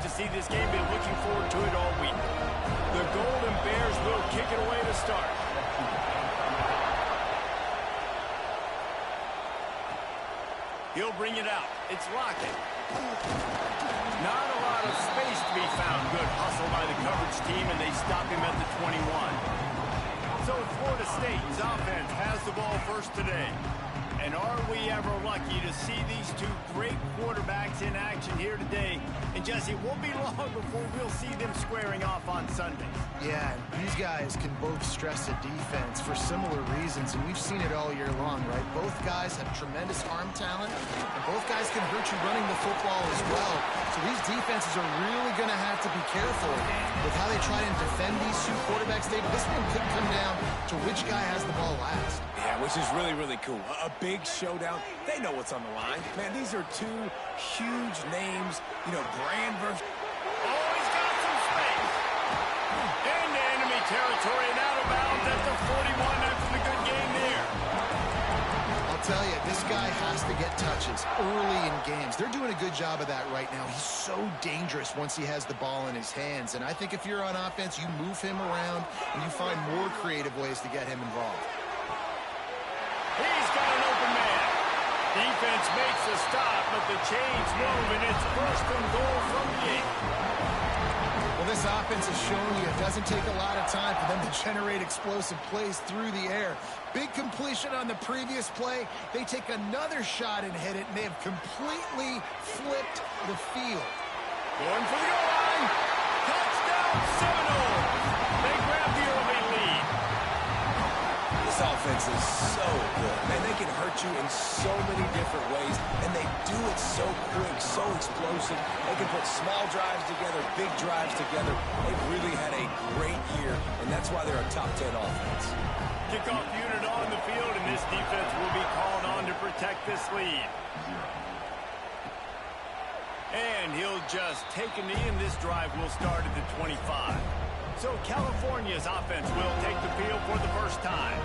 to see this game. Been looking forward to it all week. The Golden Bears will kick it away to start. He'll bring it out. It's Lockett. Not a lot of space to be found. Good hustle by the coverage team, and they stop him at the 21. So Florida State's offense has the ball first today. And are we ever lucky to see these two great quarterbacks in action here today? And Jesse, it won't be long before we'll see them squaring off on Sunday. Yeah, these guys can both stress a defense for similar reasons, and we've seen it all year long, right? Both guys have tremendous arm talent, and both guys can hurt you running the football as well. So these defenses are really going to have to be careful with how they try and defend these two quarterbacks. This one could come down to which guy has the ball last. Yeah, which is really, really cool. A big showdown. They know what's on the line. Man, these are two huge names. You know, Brand versus... Oh, he's got some space. Into enemy territory and out of bounds at the 41 after the good game there. I'll tell you, this guy has to get touches early in games. They're doing a good job of that right now. He's so dangerous once he has the ball in his hands. And I think if you're on offense, you move him around and you find more creative ways to get him involved. He's got an open man. Defense makes a stop, but the chains move, and it's first and goal from the 8. Well, this offense has shown you it doesn't take a lot of time for them to generate explosive plays through the air. Big completion on the previous play. They take another shot and hit it, and they have completely flipped the field. Going for the goal line. Touchdown, Seminoles. They grab the early lead. This offense is so good. Man, they can hurt you in so many different ways, and they do it so quick, so explosive. They can put small drives together, big drives together. They've really had a great year, and that's why they're a top 10 offense. Kickoff unit on the field, and this defense will be called on to protect this lead. And he'll just take a knee, and this drive will start at the 25. So California's offense will take the field for the first time.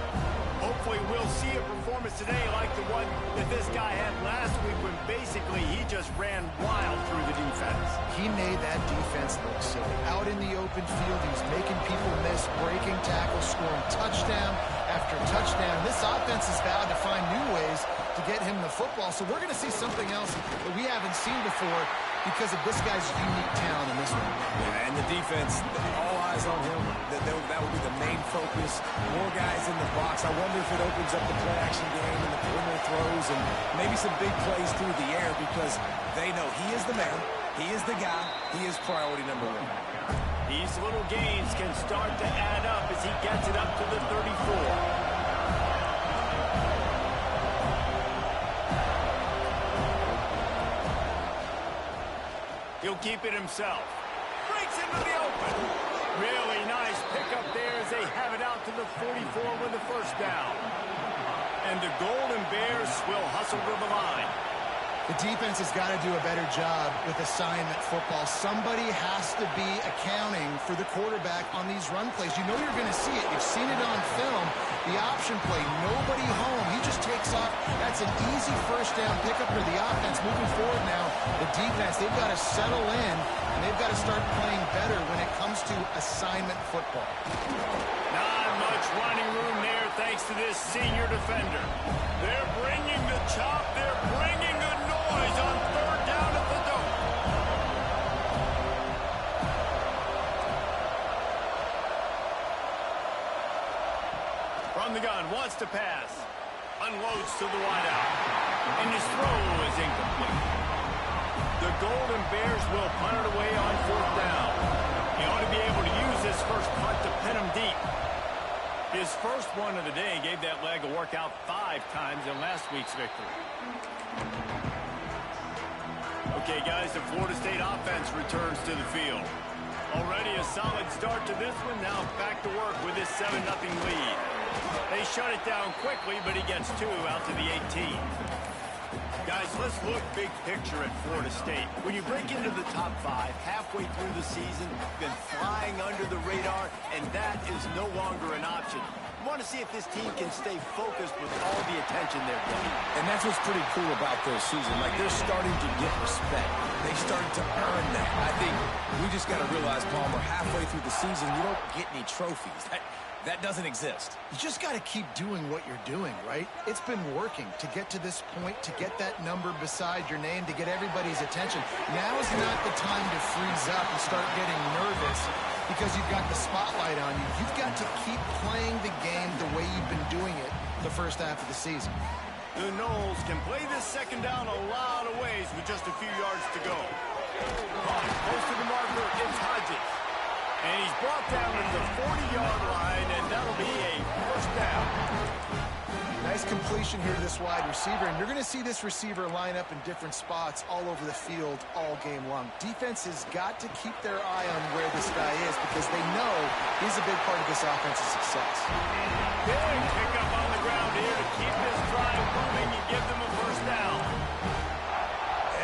Hopefully we'll see a performance today like the one that this guy had last week when basically he just ran wild through the defense. He made that defense look silly. Out in the open field, he was making people miss, breaking tackles, scoring touchdown after touchdown. This offense has vowed to find new ways to get him the football. So we're going to see something else that we haven't seen before because of this guy's unique talent in this one. Yeah, and the defense, all eyes on him. That will be the main focus. More guys in the box. I wonder if it opens up the play-action game and the perimeter throws and maybe some big plays through the air because they know he is the man, he is the guy, he is priority number 1. These little gains can start to add up as he gets it up to the 34. He'll keep it himself. Breaks into the open. Really nice pickup there as they have it out to the 44 with the first down. And the Golden Bears will hustle to the line. The defense has got to do a better job with assignment football. Somebody has to be accounting for the quarterback on these run plays. You know you're going to see it. You've seen it on film. The option play, nobody home. He just takes off. That's an easy first down pickup for the offense. Moving forward now, the defense, they've got to settle in, and they've got to start playing better when it comes to assignment football. Not much running room there thanks to this senior defender. They're bringing the chop. They're bringing the noise on third down at the dome. From the gun, wants to pass. Unloads to the wideout. And his throw is incomplete. The Golden Bears will punt it away on fourth down. He ought to be able to use this first punt to pin him deep. His first one of the day gave that leg a workout 5 times in last week's victory. Okay, guys, the Florida State offense returns to the field. Already a solid start to this one. Now back to work with this 7-0 lead. They shut it down quickly, but he gets 2 out to the 18. Guys, let's look big picture at Florida State. When you break into the top 5 halfway through the season, been flying under the radar, and that is no longer an option. I want to see if this team can stay focused with all the attention they're getting. And that's what's pretty cool about their season. Like, they're starting to get respect. they started to earn that. I think we just got to realize, Palmer, halfway through the season, you don't get any trophies. That doesn't exist. You just got to keep doing what you're doing, right? It's been working to get to this point, to get that number beside your name, to get everybody's attention. Now is not the time to freeze up and start getting nervous because you've got the spotlight on you. You've got to keep playing the game the way you've been doing it the first half of the season. The Knowles can play this second down a lot of ways with just a few yards to go. Close to the marker, it's Hodges. And he's brought down to the 40-yard line, and that'll be a first down. Nice completion here to this wide receiver, and you're going to see this receiver line up in different spots all over the field all game long. Defense has got to keep their eye on where this guy is because they know he's a big part of this offense's success. Big pickup on the ground here to keep this drive moving and give them a first down.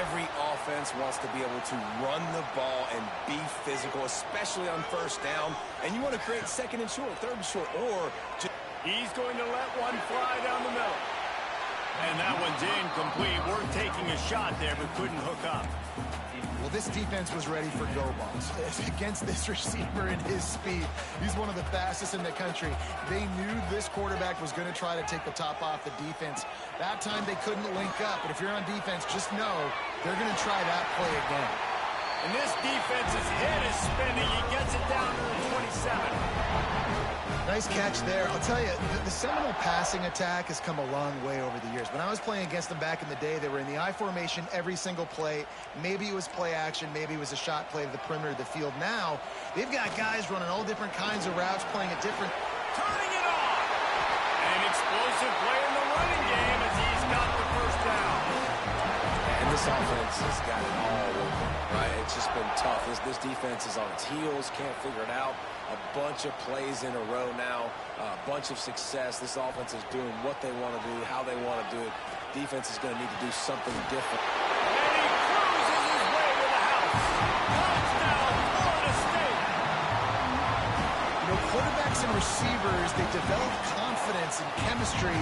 Every offense wants to be able to run the ball and be physical, especially on first down. And you want to create second and short, third and short, or he's going to let one fly down the middle. And that one's incomplete. We're taking a shot there, but couldn't hook up. Well, this defense was ready for go balls against this receiver and his speed. He's one of the fastest in the country. They knew this quarterback was going to try to take the top off the defense. That time they couldn't link up, but if you're on defense, just know they're going to try that play again. And this defense's head is spinning. He gets it down to the 27. Nice catch there. I'll tell you, the Seminole passing attack has come a long way over the years. When I was playing against them back in the day, they were in the I formation every single play. Maybe it was play action. Maybe it was a shot play to the perimeter of the field. Now, they've got guys running all different kinds of routes, playing a different... Turning it on! An explosive play in the running game as he's got the first down. And this offense has got it all working, right? It's just been tough. This defense is on its heels, can't figure it out. A bunch of plays in a row now, a bunch of success. This offense is doing what they want to do, how they want to do it. Defense is going to need to do something different. And he cruises his way to the house. Touchdown, Florida State. You know, quarterbacks and receivers, they develop confidence and chemistry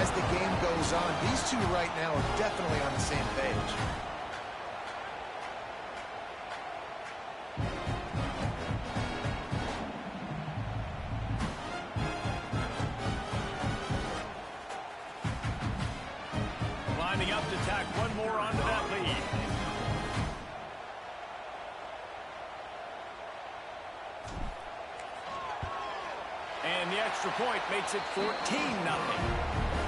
as the game goes on. These two right now are definitely on the same page. Lining up to tack one more onto that lead. And the extra point makes it 14-0.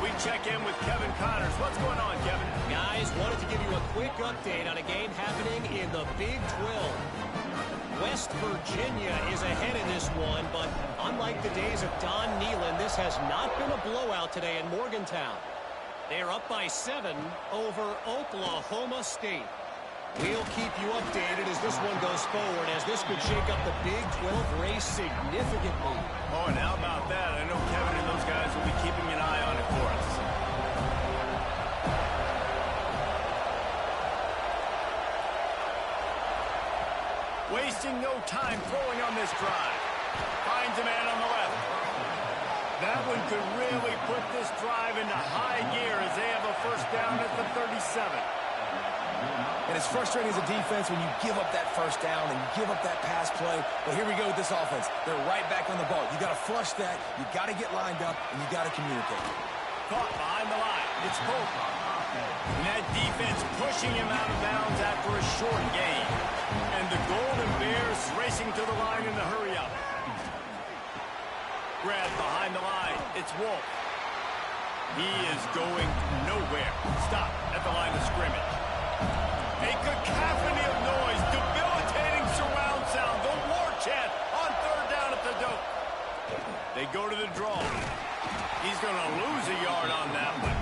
We check in with Kevin Connors. What's going on, Kevin? Guys, wanted to give you a quick update on a game happening in the Big 12. West Virginia is ahead in this one, but unlike the days of Don Nehlen, this has not been a blowout today in Morgantown. They're up by 7 over Oklahoma State. We'll keep you updated as this one goes forward, as this could shake up the Big 12 race significantly. Oh, and how about that? I know Kevin and those guys will be keeping an eye on it for us. Wasting no time throwing on this drive. Finds a man on the left. That one could really put this drive into high gear as they have a first down at the 37. And it's frustrating as a defense when you give up that first down and you give up that pass play. But here we go with this offense. They're right back on the ball. You got to flush that. You got to get lined up, and you got to communicate. Caught behind the line. It's Pope. And that defense pushing him out of bounds after a short gain. And the Golden Bears racing to the line in the hurry up. Grab behind the line. It's Wolf. He is going nowhere. Stop at the line of scrimmage. A cacophony of noise, debilitating surround sound, the war chant on third down at the dope. They go to the draw. He's going to lose a yard on that one.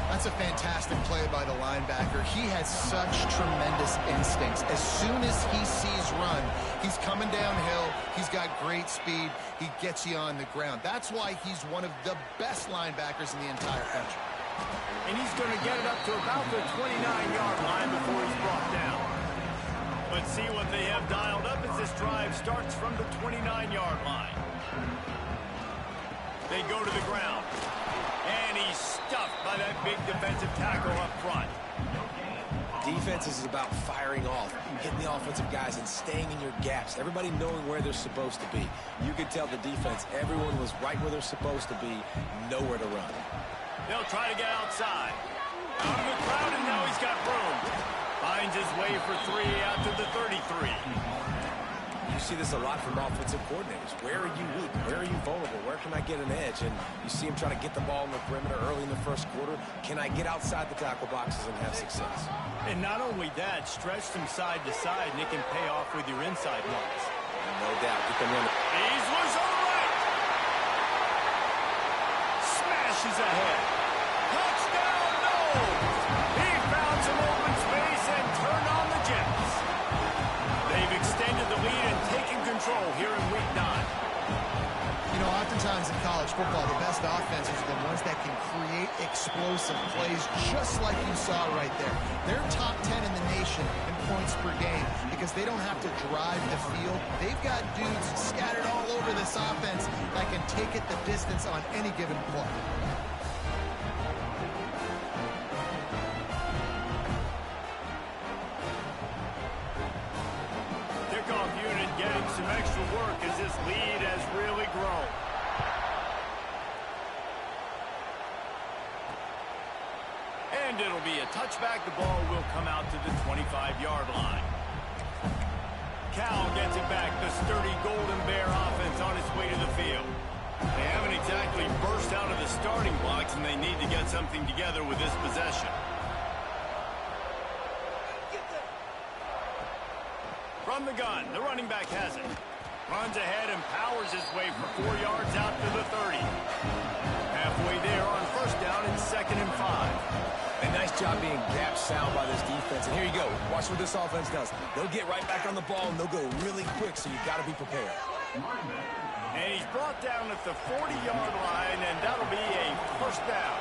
That's a fantastic play by the linebacker. He has such tremendous instincts. As soon as he sees run, he's coming downhill. He's got great speed. He gets you on the ground. That's why he's one of the best linebackers in the entire country. And he's going to get it up to about the 29-yard line before he's brought down. Let's see what they have dialed up as this drive starts from the 29-yard line. They go to the ground. And he's stuffed by that big defensive tackle up front. Defense is about firing off, hitting the offensive guys, and staying in your gaps. Everybody knowing where they're supposed to be. You could tell the defense, everyone was right where they're supposed to be, nowhere to run. They'll try to get outside. Out of the crowd, and now he's got room. Finds his way for three out to the 33. You see this a lot from offensive coordinators. Where are you weak? Where are you vulnerable? Where can I get an edge? And you see him trying to get the ball in the perimeter early in the first quarter. Can I get outside the tackle boxes and have success? And not only that, stretch from side to side, and it can pay off with your inside ones. No doubt. Get them in. He's loose on the right. Smashes ahead. Touchdown, no! He found some open space and turned on the Jets. They've extended the lead and taken control here in Week 9. You know, oftentimes in college football, the best offenses are the ones that can create explosive plays, just like you saw right there. They're top 10 in the nation in points per game because they don't have to drive the field. They've got dudes scattered all over this offense that can take it the distance on any given play. Kickoff unit getting some extra work as this lead has really grown. And it'll be a touchback. The ball will come out to the 25-yard line. Cal gets it back. The sturdy Golden Bear offense on its way to the field. They haven't exactly burst out of the starting blocks, and they need to get something together with this possession. From the gun, the running back has it. Runs ahead and powers his way for 4 yards out to the 30. Halfway there on first down and 2nd and 5. A nice job being gap sound by this defense. And here you go. Watch what this offense does. They'll get right back on the ball, and they'll go really quick, so you've got to be prepared. And he's brought down at the 40-yard line, and that'll be a first down.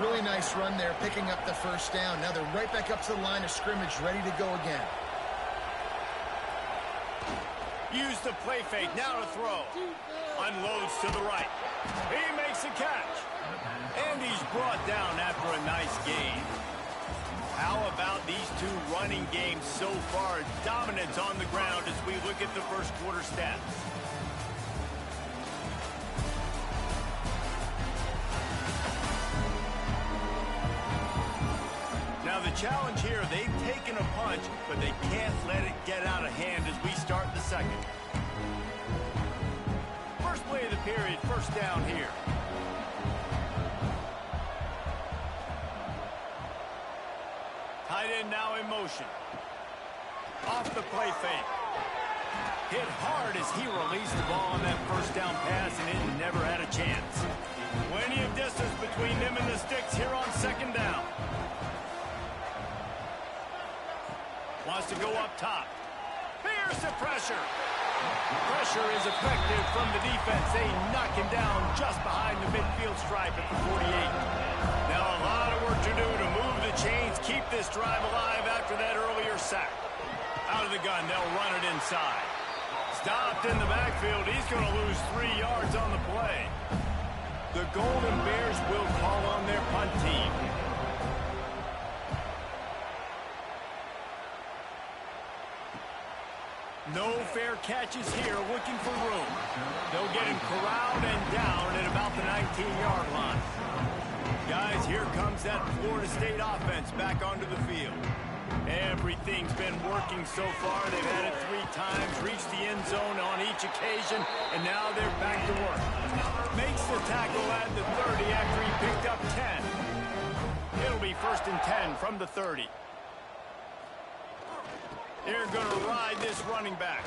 Really nice run there, picking up the first down. Now they're right back up to the line of scrimmage, ready to go again. Use the play fake, now to throw. Unloads to the right. He makes a catch. And he's brought down after a nice gain. How about these two running games so far? Dominance on the ground as we look at the first quarter stats. Now the challenge here, they've taken a punch, but they can't let it get out of hand as we start the second. First play of the period, first down here. Tight end now in motion. Off the play fake. Hit hard as he released the ball on that first down pass, and it never had a chance. Plenty of distance between them and the sticks here on second down. Wants to go up top. Here's the pressure. Pressure is effective from the defense. They knock him down just behind the midfield stripe at the 48. Now a lot of work to do to move the chains, keep this drive alive after that earlier sack. Out of the gun, they'll run it inside. Stopped in the backfield. He's going to lose 3 yards on the play. The Golden Bears will call on their punt team. No fair catches here, looking for room. They'll get him corralled and down at about the 19-yard line. Guys, here comes that Florida State offense back onto the field. Everything's been working so far. They've had it 3 times, reached the end zone on each occasion, and now they're back to work. Makes the tackle at the 30 after he picked up 10. It'll be 1st and 10 from the 30. They're going to ride this running back.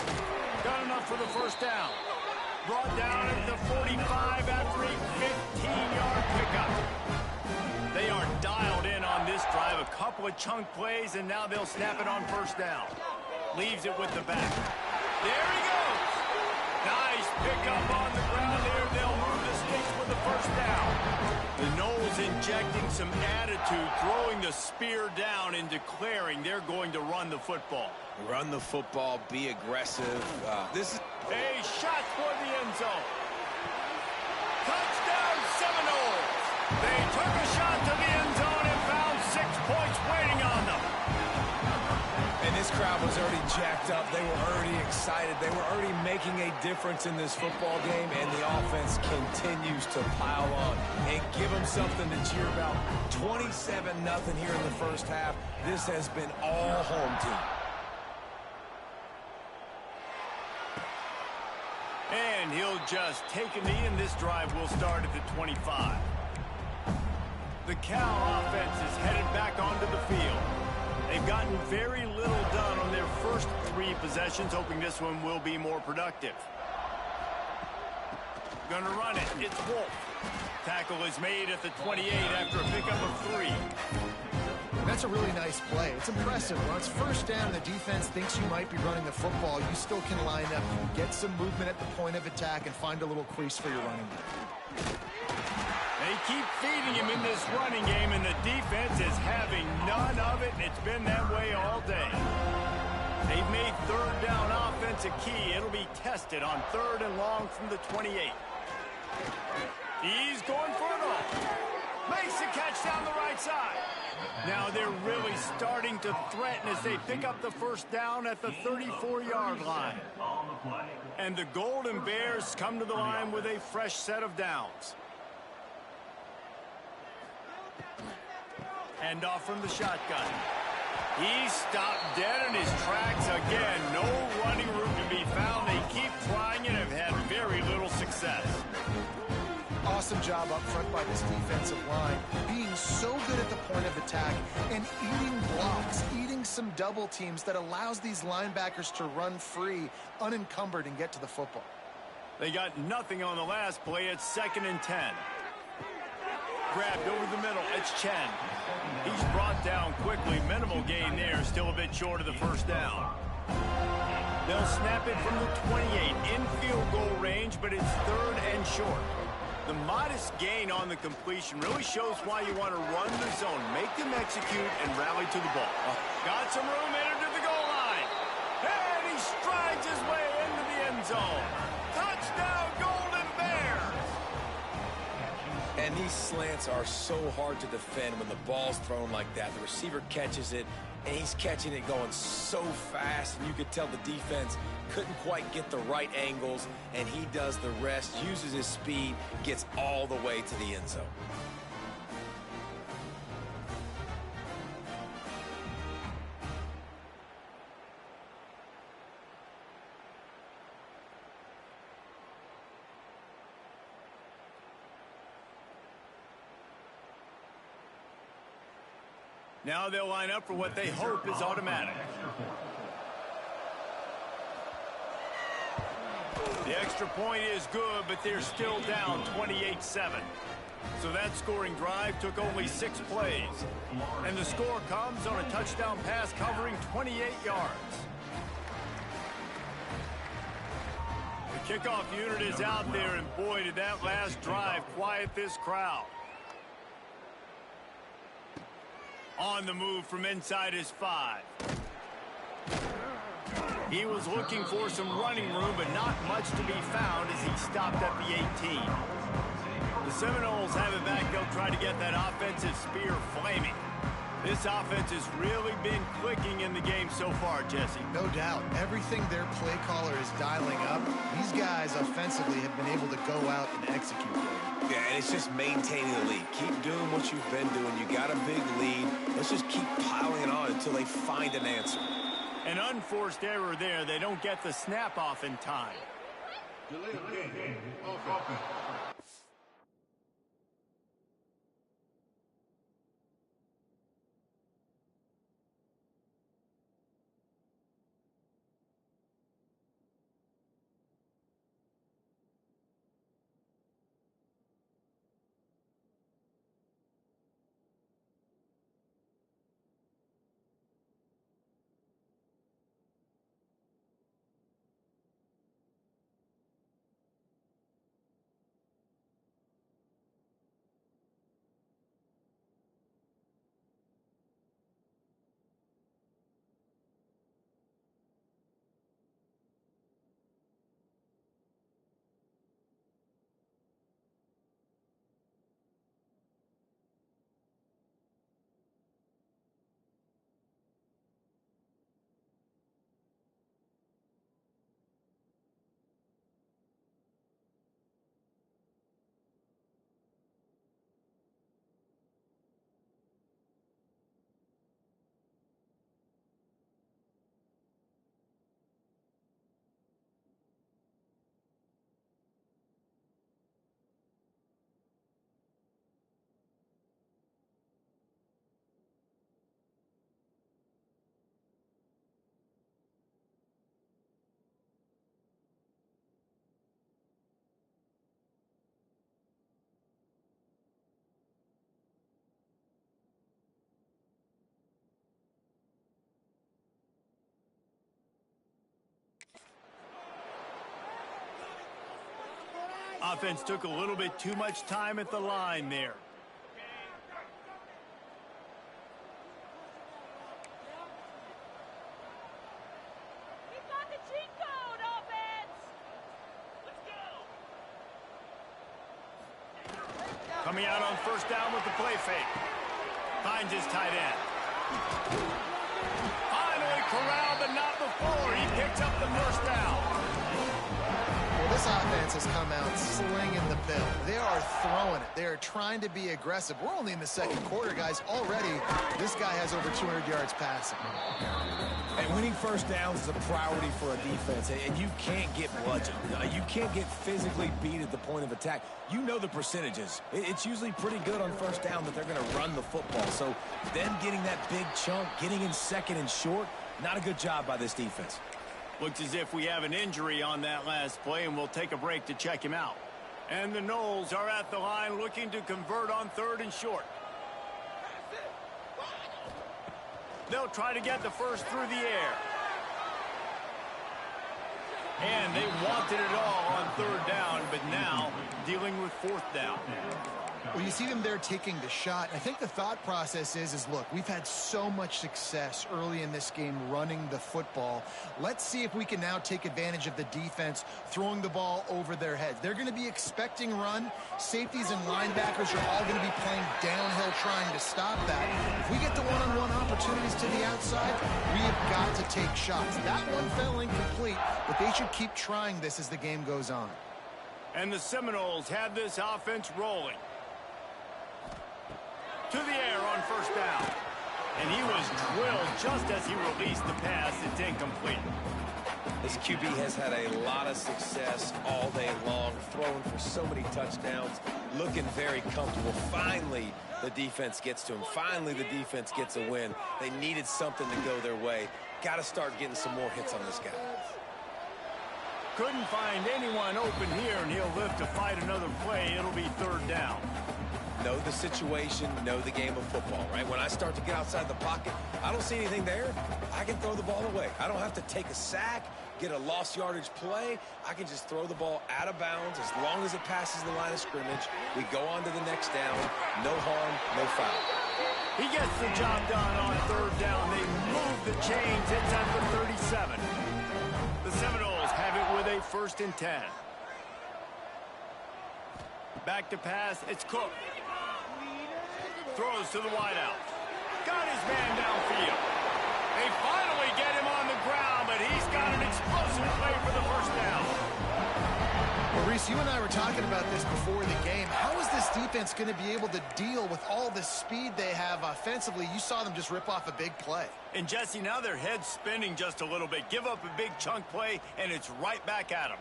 Got enough for the first down. Brought down at the 45 after a 15-yard pickup. They are dialed in on this drive. A couple of chunk plays, and now they'll snap it on first down. Leaves it with the back. There he goes. Nice pickup on the ground there. They'll move the sticks with the first down. The Noles injecting some attitude, throwing the spear down and declaring they're going to run the football. Run the football, be aggressive. This is a shot for the end zone. Touchdown, Seminoles. They took a shot to the end zone and found 6 points waiting on them. crowd was already jacked up. They were already excited. They were already making a difference in this football game, and the offense continues to pile on and give them something to cheer about. 27-0 here in the first half. This has been all home team. And he'll just take a knee, and this drive will start at the 25. The Cal offense is headed back onto the field. They've gotten very little done on their first 3 possessions, hoping this one will be more productive. Gonna run it. It's Wolf. Tackle is made at the 28 after a pickup of 3. That's a really nice play. It's impressive. When it's first down and the defense thinks you might be running the football, you still can line up, get some movement at the point of attack, and find a little crease for your running back. They keep feeding him in this running game, and the defense is having none of it, and it's been that way all day. They've made third down offense a key. It'll be tested on 3rd and long from the 28. He's going for it all. Makes the catch down the right side. Now they're really starting to threaten as they pick up the first down at the 34-yard line. And the Golden Bears come to the line with a fresh set of downs. Hand off from the shotgun. He stopped dead in his tracks again. No running room to be found. They keep trying and have had very little success. Awesome job up front by this defensive line, being so good at the point of attack and eating blocks, eating some double teams that allows these linebackers to run free, unencumbered, and get to the football. They got nothing on the last play. It's 2nd and 10. Grabbed over the middle. It's Chen. He's brought down quickly. Minimal gain there. Still a bit short of the first down. They'll snap it from the 28 in field goal range, but it's 3rd and short. The modest gain on the completion really shows why you want to run the zone, make them execute, and rally to the ball. Got some room in to the goal line. And he strides his way into the end zone. Touchdown, Golden Bears! And these slants are so hard to defend when the ball's thrown like that. The receiver catches it, and he's catching it going so fast, and you could tell the defense couldn't quite get the right angles, and he does the rest, uses his speed, gets all the way to the end zone. Now they'll line up for what they hope is automatic. The extra point is good, but they're still down 28-7. So that scoring drive took only 6 plays. And the score comes on a touchdown pass covering 28 yards. The kickoff unit is out there, and boy, did that last drive quiet this crowd. On the move from inside his 5. He was looking for some running room, but not much to be found as he stopped at the 18. The Seminoles have it back. They'll try to get that offensive spear flaming. This offense has really been clicking in the game so far, Jesse. No doubt. Everything their play caller is dialing up, these guys offensively have been able to go out and execute. Yeah, and it's just maintaining the lead. Keep doing what you've been doing. You got a big lead. Let's just keep piling it on until they find an answer. An unforced error there. They don't get the snap off in time. Delay of game. Offense. Offense took a little bit too much time at the line there. Coming out on first down with the play fake. Finds his tight end. Finally corralled, but not before. He picks up the first down. Well, this offense has come out slinging the pill. They are throwing it. They are trying to be aggressive. We're only in the second quarter, guys. Already, this guy has over 200 yards passing. And winning first downs is a priority for a defense, and you can't get bludgeoned. You can't get physically beat at the point of attack. You know the percentages. It's usually pretty good on first down that they're going to run the football. So them getting that big chunk, getting in second and short, not a good job by this defense. Looks as if we have an injury on that last play, and we'll take a break to check him out. And the Noles are at the line looking to convert on third and short. They'll try to get the first through the air. And they wanted it all on third down, but now dealing with fourth down. Well, you see them there taking the shot. I think the thought process is look, we've had so much success early in this game running the football. Let's see if we can now take advantage of the defense throwing the ball over their heads. They're going to be expecting run. Safeties and linebackers are all going to be playing downhill trying to stop that. If we get the one-on-one opportunities to the outside, we have got to take shots. That one fell incomplete, but they should keep trying this as the game goes on. And the Seminoles have this offense rolling. To the air on first down. And he was drilled just as he released the pass. It's incomplete. This QB has had a lot of success all day long, throwing for so many touchdowns, looking very comfortable. Finally, the defense gets to him. Finally, the defense gets a win. They needed something to go their way. Got to start getting some more hits on this guy. Couldn't find anyone open here, and he'll live to fight another play. It'll be third down. Know the situation, know the game of football, right? When I start to get outside the pocket, I don't see anything there, I can throw the ball away. I don't have to take a sack, get a lost yardage play. I can just throw the ball out of bounds as long as it passes the line of scrimmage. We go on to the next down. No harm, no foul. He gets the job done on third down. They move the chains. It's at the 37. The Seminoles have it with a 1st and 10. Back to pass. It's Cook. Throws to the wideout. Got his man downfield. They finally get him on the ground, but he's got an explosive play for the first down. Well, Reese, you and I were talking about this before the game. How is this defense going to be able to deal with all the speed they have offensively? You saw them just rip off a big play. And, Jesse, now their head's spinning just a little bit. Give up a big chunk play, and it's right back at them.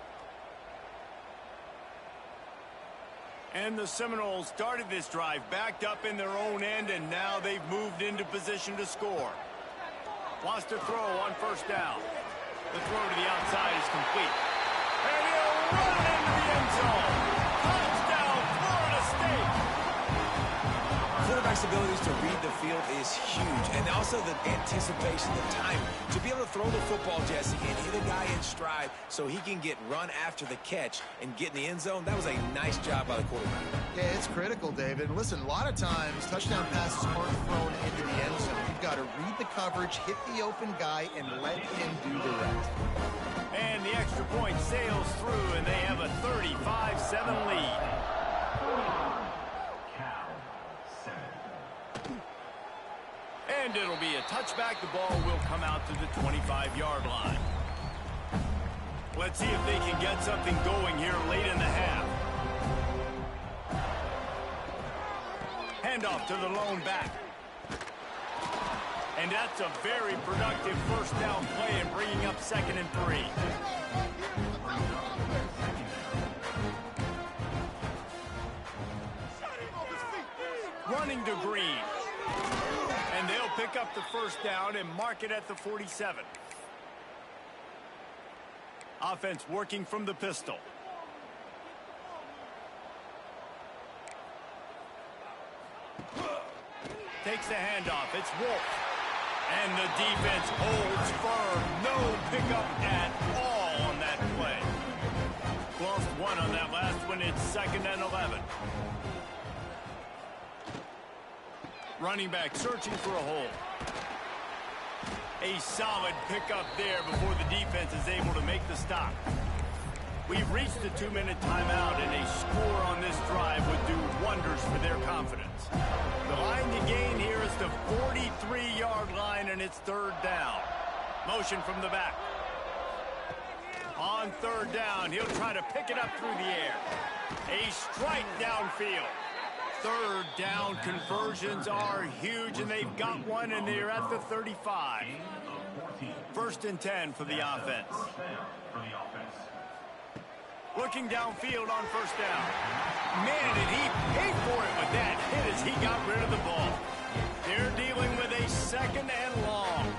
And the Seminoles started this drive backed up in their own end, and now they've moved into position to score. Wants to throw on first down. The throw to the outside is complete. And he'll run into the end zone. Touchdown, Florida State. Quarterback's abilities to read the field is huge, and also the anticipation, the time. To be able to throw the football, Jesse, and hit a guy in stride so he can get run after the catch and get in the end zone, that was a nice job by the quarterback. Yeah, it's critical, David. And listen, a lot of times, touchdown passes aren't thrown into the end zone. You've got to read the coverage, hit the open guy, and let him do the rest. And the extra point sails through, and they have a 35-7 lead. And it'll be a touchback. The ball will come out to the 25-yard line. Let's see if they can get something going here late in the half. Handoff to the lone back. And that's a very productive first down play and bringing up 2nd and 3. Running to Green. And they'll pick up the first down and mark it at the 47. Offense working from the pistol. Takes the handoff. It's Wolf. And the defense holds firm. No pickup at all on that play. Lost one on that last one. It's 2nd and 11. Running back searching for a hole. A solid pickup there before the defense is able to make the stop. We've reached the 2-minute timeout, and a score on this drive would do wonders for their confidence. The line to gain here is the 43-yard line, and it's 3rd down. Motion from the back. On 3rd down, he'll try to pick it up through the air. A strike downfield. 3rd down conversions are huge, and they've got one, and they're at the 35. 1st and 10 for the offense. Looking downfield on 1st down. Man, did he pay for it with that hit as he got rid of the ball. They're dealing with a 2nd and long.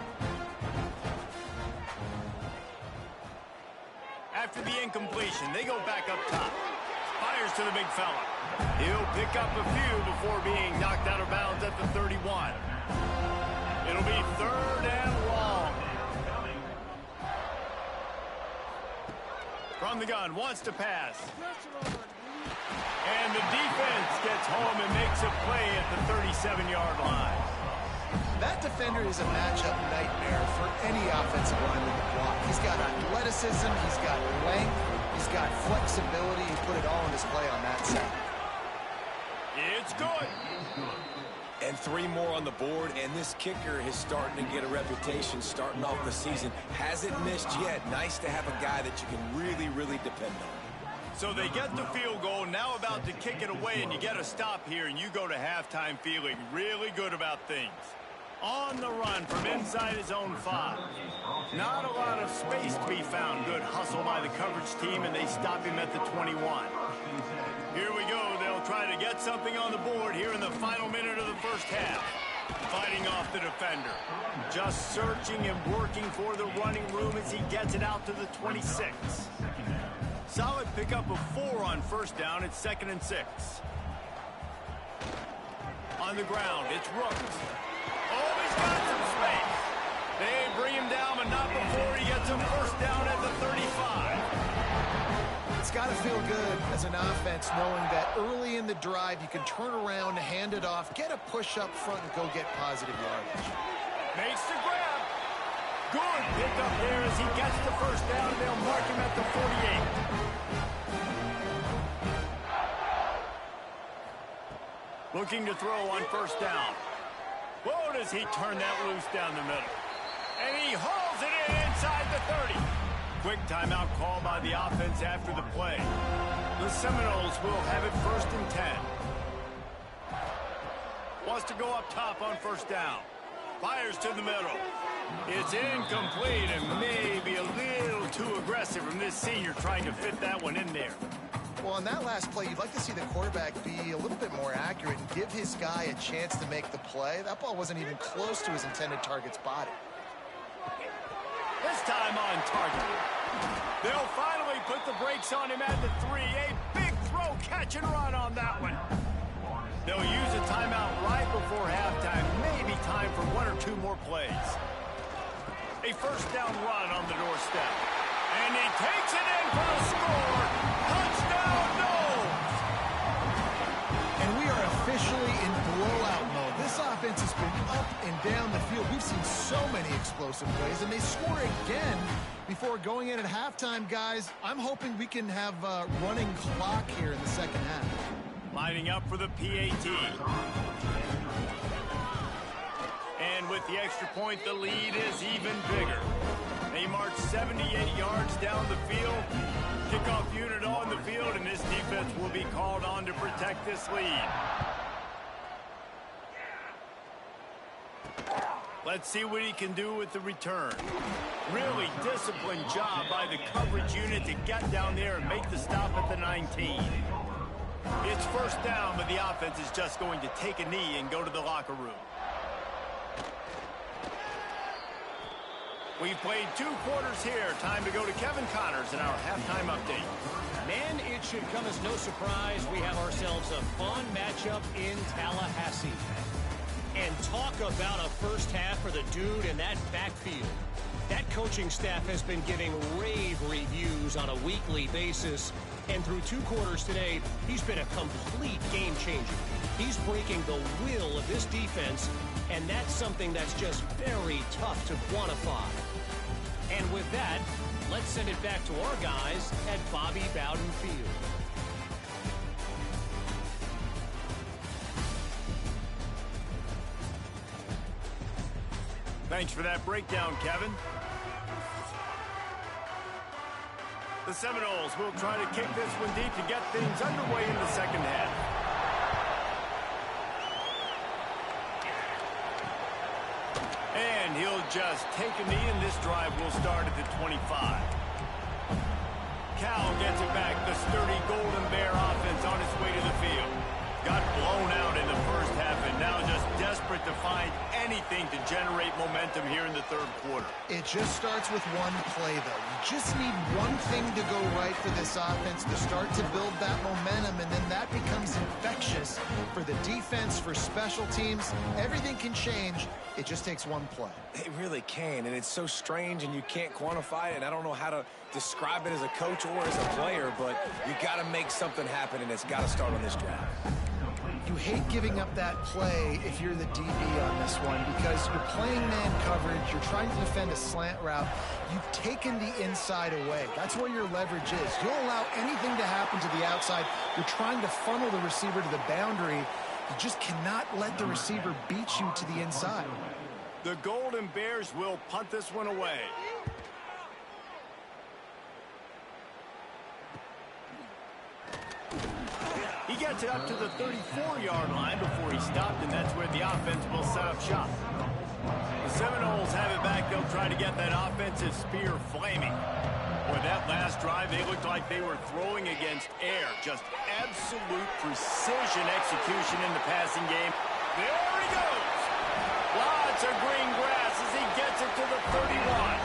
After the incompletion, they go back up top. Fires to the big fella. He'll pick up a few before being knocked out of bounds at the 31. It'll be 3rd and long. From the gun, wants to pass. And the defense gets home and makes a play at the 37-yard line. That defender is a matchup nightmare for any offensive lineman to block. He's got athleticism, he's got length, he's got flexibility. He put it all on display on that set. It's good. And 3 more on the board, and this kicker is starting to get a reputation starting off the season. Hasn't missed yet. Nice to have a guy that you can really, really depend on. So they get the field goal, now about to kick it away, and you get a stop here, and you go to halftime feeling really good about things. On the run from inside his own 5. Not a lot of space to be found. Good hustle by the coverage team, and they stop him at the 21. Here we go. They'll try to get something on the board here in the final minute of the 1st half. Fighting off the defender. Just searching and working for the running room as he gets it out to the 26. Solid pickup of 4 on 1st down. It's 2nd and 6. On the ground, it's Rooks. Oh, he's got some space. They bring him down, but not before he gets a 1st down at the 35. It's got to feel good as an offense knowing that early in the drive you can turn around, hand it off, get a push up front, and go get positive yardage. Makes the grab. Good pick up there as he gets the 1st down. They'll mark him at the 48. Looking to throw on 1st down. Whoa, does he turn that loose down the middle. And he hauls it in inside the 30. Quick timeout call by the offense after the play. The Seminoles will have it 1st and 10. Wants to go up top on 1st down. Fires to the middle. It's incomplete and maybe a little too aggressive from this senior trying to fit that one in there. Well, on that last play, you'd like to see the quarterback be a little bit more accurate and give his guy a chance to make the play. That ball wasn't even close to his intended target's body. This time on target. They'll finally put the brakes on him at the 3. A big throw, catch and run on that one. They'll use a timeout right before halftime. Maybe time for 1 or 2 more plays. A 1st down run on the doorstep. And he takes it in for the score. Touchdown, Noles! And we are officially in blowout mode. This offense has been up and down the field. We've seen so many explosive plays, and they score again before going in at halftime, guys. I'm hoping we can have a running clock here in the 2nd half. Lining up for the PAT. And with the extra point, the lead is even bigger. They march 78 yards down the field. Kickoff unit on the field, and this defense will be called on to protect this lead. Let's see what he can do with the return. Really disciplined job by the coverage unit to get down there and make the stop at the 19. It's 1st down, but the offense is just going to take a knee and go to the locker room. We've played 2 quarters here. Time to go to Kevin Connors in our halftime update. Man, it should come as no surprise we have ourselves a fun matchup in Tallahassee. And talk about a 1st half for the dude in that backfield. That coaching staff has been giving rave reviews on a weekly basis. And through 2 quarters today, he's been a complete game changer. He's breaking the will of this defense, and that's something that's just very tough to quantify. And with that, let's send it back to our guys at Bobby Bowden Field. Thanks for that breakdown, Kevin. The Seminoles will try to kick this one deep to get things underway in the second half. And he'll just take a knee, and this drive will start at the 25. Cal gets it back. The sturdy Golden Bear offense on its way to the field. Got blown out in the first half and now just desperate to find anything to generate momentum here in the third quarter. It just starts with one play, though. You just need one thing to go right for this offense to start to build that momentum, and then that becomes infectious for the defense, for special teams. Everything can change. It just takes one play. It really can, and it's so strange, and you can't quantify it, and I don't know how to describe it as a coach or as a player, but you got to make something happen, and it's got to start on this drive. You hate giving up that play if you're the DB on this one because you're playing man coverage, you're trying to defend a slant route. You've taken the inside away. That's where your leverage is. You'll allow anything to happen to the outside. You're trying to funnel the receiver to the boundary. You just cannot let the receiver beat you to the inside. The Golden Bears will punt this one away. He gets it up to the 34-yard line before he stopped, and that's where the offense will set up shop. The Seminoles have it back. They'll try to get that offensive spear flaming. Boy, that last drive, they looked like they were throwing against air. Just absolute precision execution in the passing game. There he goes. Lots of green grass as he gets it to the 31.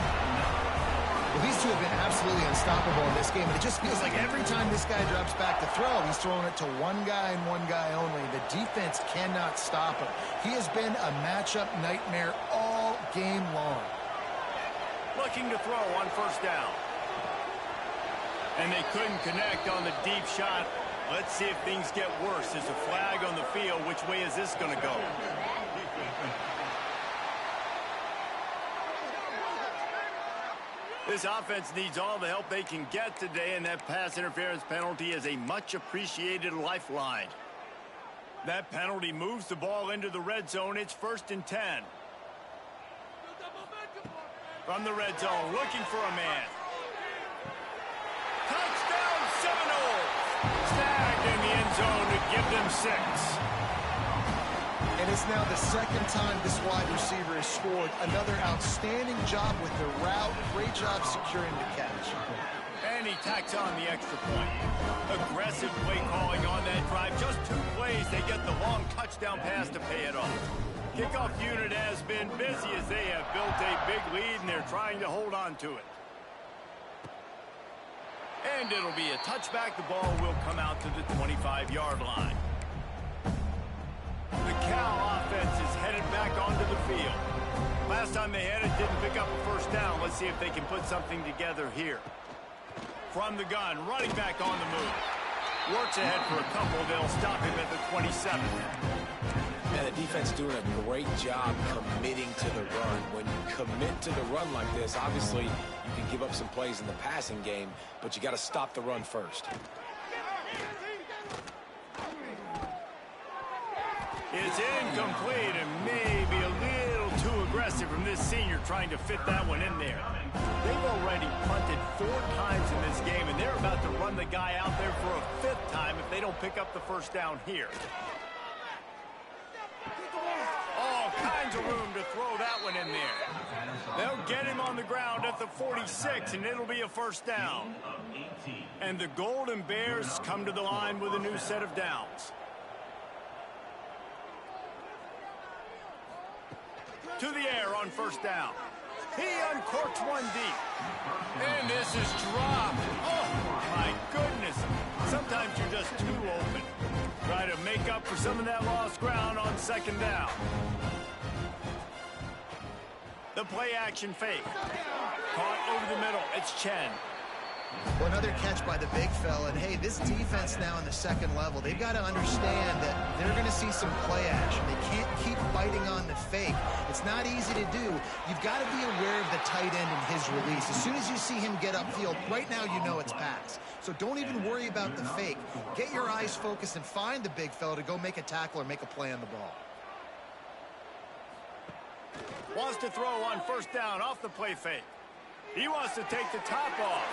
Well, these two have been absolutely unstoppable in this game, and it just feels like every time this guy drops back to throw, he's throwing it to one guy and one guy only. The defense cannot stop him. He has been a matchup nightmare all game long. Looking to throw on first down. And they couldn't connect on the deep shot. Let's see if things get worse. There's a flag on the field. Which way is this going to go? This offense needs all the help they can get today, and that pass interference penalty is a much-appreciated lifeline. That penalty moves the ball into the red zone. It's 1st and 10. From the red zone, looking for a man. Touchdown, Seminoles! Snagged in the end zone to give them 6. And it's now the second time this wide receiver has scored. Another outstanding job with the route. Great job securing the catch. And he tacks on the extra point. Aggressive play calling on that drive. Just 2 plays, they get the long touchdown pass to pay it off. Kickoff unit has been busy as they have built a big lead, and they're trying to hold on to it. And it'll be a touchback. The ball will come out to the 25-yard line. The Cal offense is headed back onto the field. Last time they had it, didn't pick up a first down. Let's see if they can put something together here. From the gun, running back on the move. Works ahead for a couple. They'll stop him at the 27. And the defense doing a great job committing to the run. When you commit to the run like this, obviously you can give up some plays in the passing game, but you got to stop the run first. It's incomplete and maybe a little too aggressive from this senior trying to fit that one in there. They've already punted 4 times in this game, and they're about to run the guy out there for a 5th time if they don't pick up the first down here. All kinds of room to throw that one in there. They'll get him on the ground at the 46, and it'll be a first down. And the Golden Bears come to the line with a new set of downs. To the air on first down. He uncorks one deep. And this is dropped. Oh, my goodness. Sometimes you're just too open. Try to make up for some of that lost ground on second down. The play action fake. Caught over the middle. It's Chen. Well, another catch by the big fella. And, hey, this defense now in the second level, they've got to understand that they're going to see some play action. They can't keep biting on the fake. It's not easy to do. You've got to be aware of the tight end and his release. As soon as you see him get upfield, right now you know it's pass. So don't even worry about the fake. Get your eyes focused and find the big fella to go make a tackle or make a play on the ball. Wants to throw on first down off the play fake. He wants to take the top off.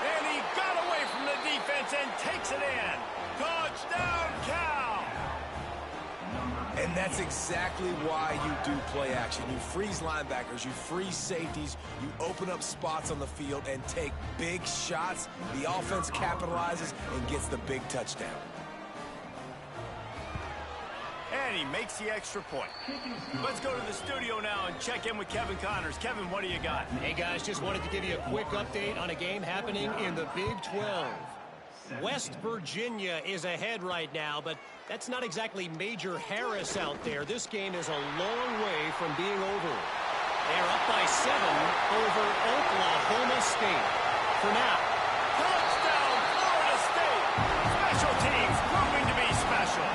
And he got away from the defense and takes it in. Touchdown, Cal! And that's exactly why you do play action. You freeze linebackers, you freeze safeties, you open up spots on the field and take big shots. The offense capitalizes and gets the big touchdown. And he makes the extra point. Let's go to the studio now and check in with Kevin Connors. Kevin, what do you got? Hey, guys, just wanted to give you a quick update on a game happening in the Big 12. West Virginia is ahead right now, but that's not exactly Major Harris out there. This game is a long way from being over. They're up by 7 over Oklahoma State. For now, Touchdown, Florida State! Special teams proving to be special.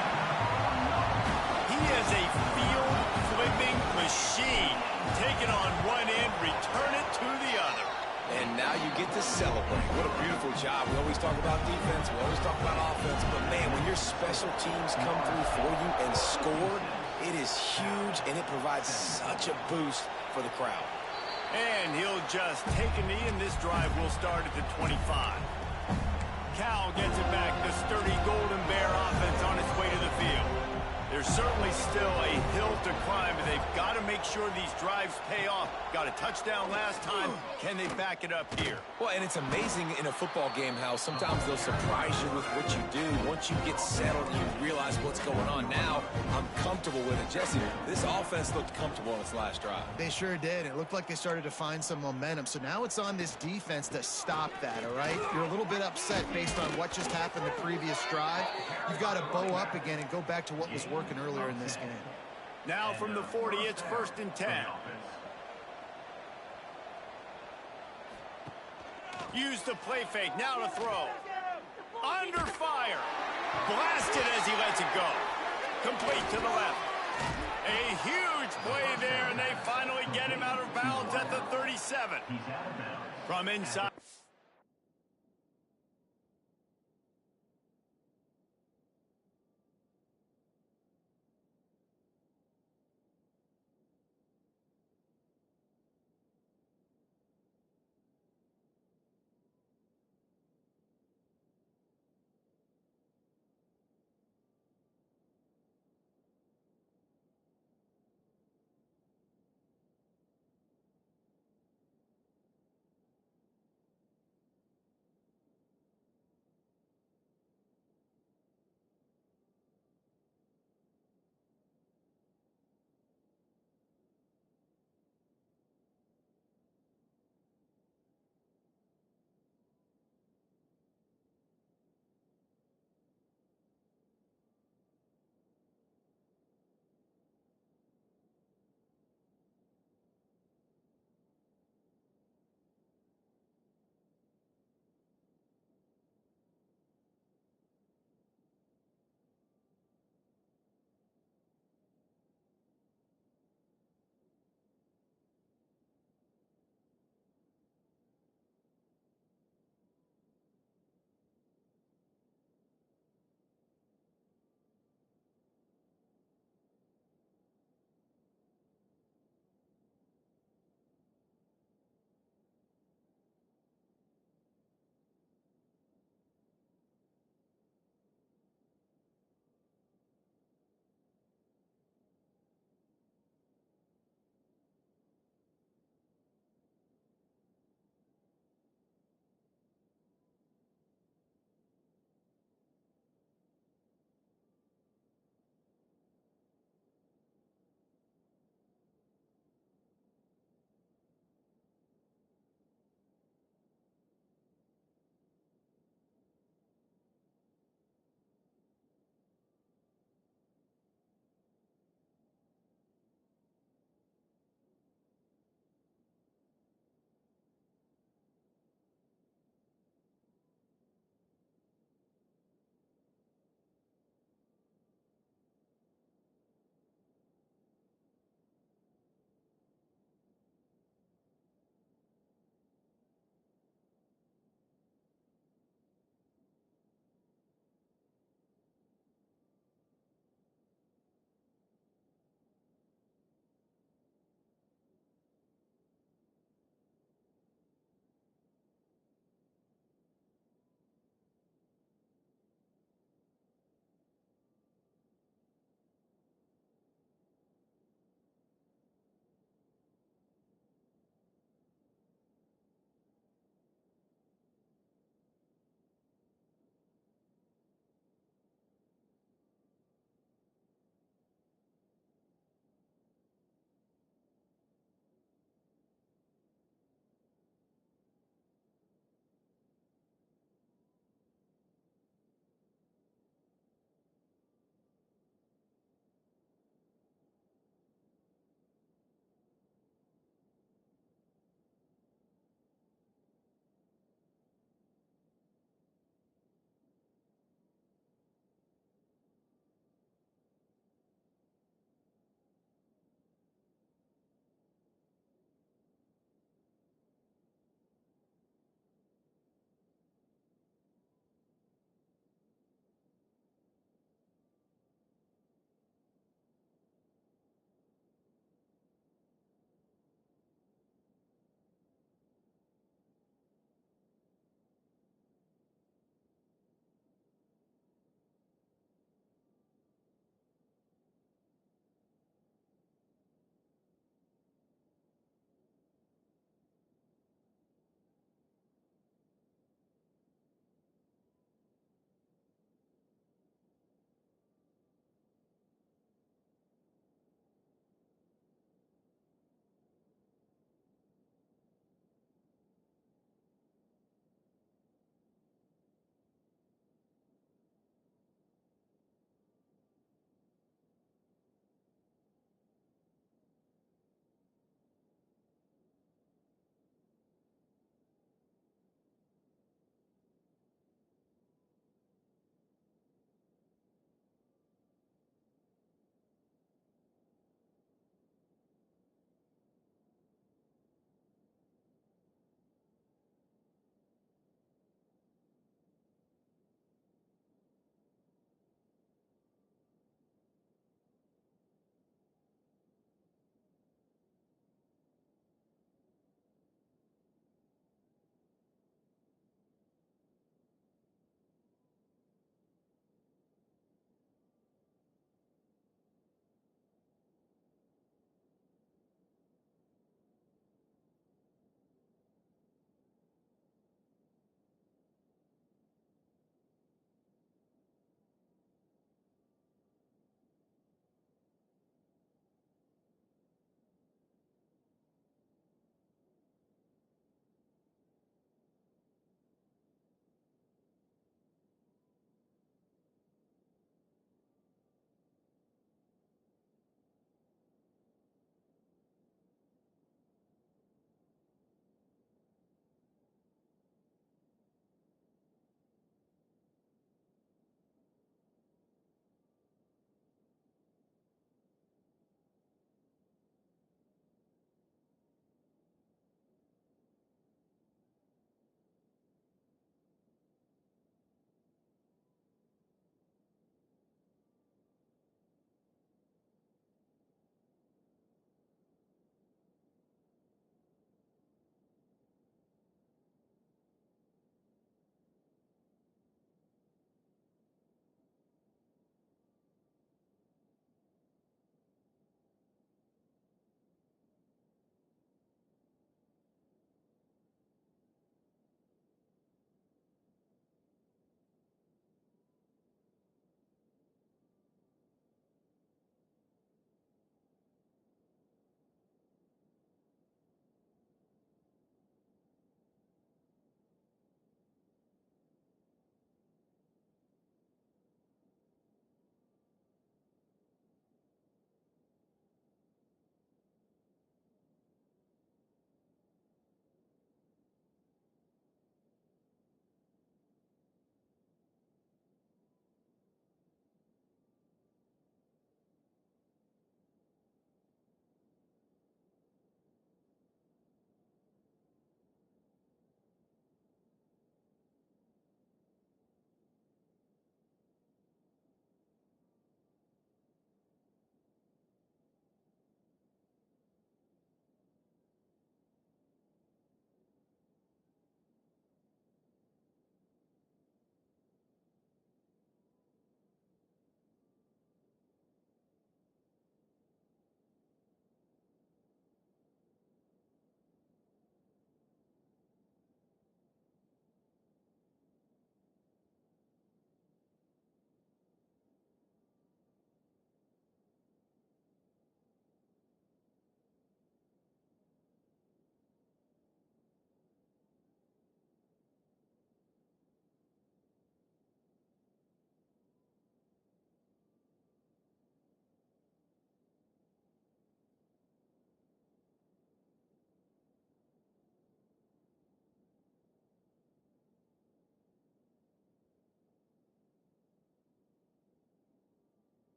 He is a field-flipping machine. Take it on one end, return it to the other. And now you get to celebrate. What a beautiful job. We always talk about defense. We always talk about offense. But, man, when your special teams come through for you and score, it is huge, and it provides such a boost for the crowd. And he'll just take a knee, and this drive will start at the 25. Cal gets it back. The sturdy Golden Bear offense on its way to the field. There's certainly still a hill to climb, but they've got to make sure these drives pay off. Got a touchdown last time. Can they back it up here? Well, and it's amazing in a football game how sometimes they'll surprise you with what you do. Once you get settled, you realize what's going on. Now, I'm comfortable with it. Jesse, this offense looked comfortable in its last drive. They sure did. It looked like they started to find some momentum. So now it's on this defense to stop that, all right? You're a little bit upset based on what just happened the previous drive. You've got to bow up again and go back to what was working earlier in this game. Now from the 40, it's 1st and 10. Use the play fake, now to throw. Under fire. Blasted as he lets it go. Complete to the left. A huge play there, and they finally get him out of bounds at the 37. From inside.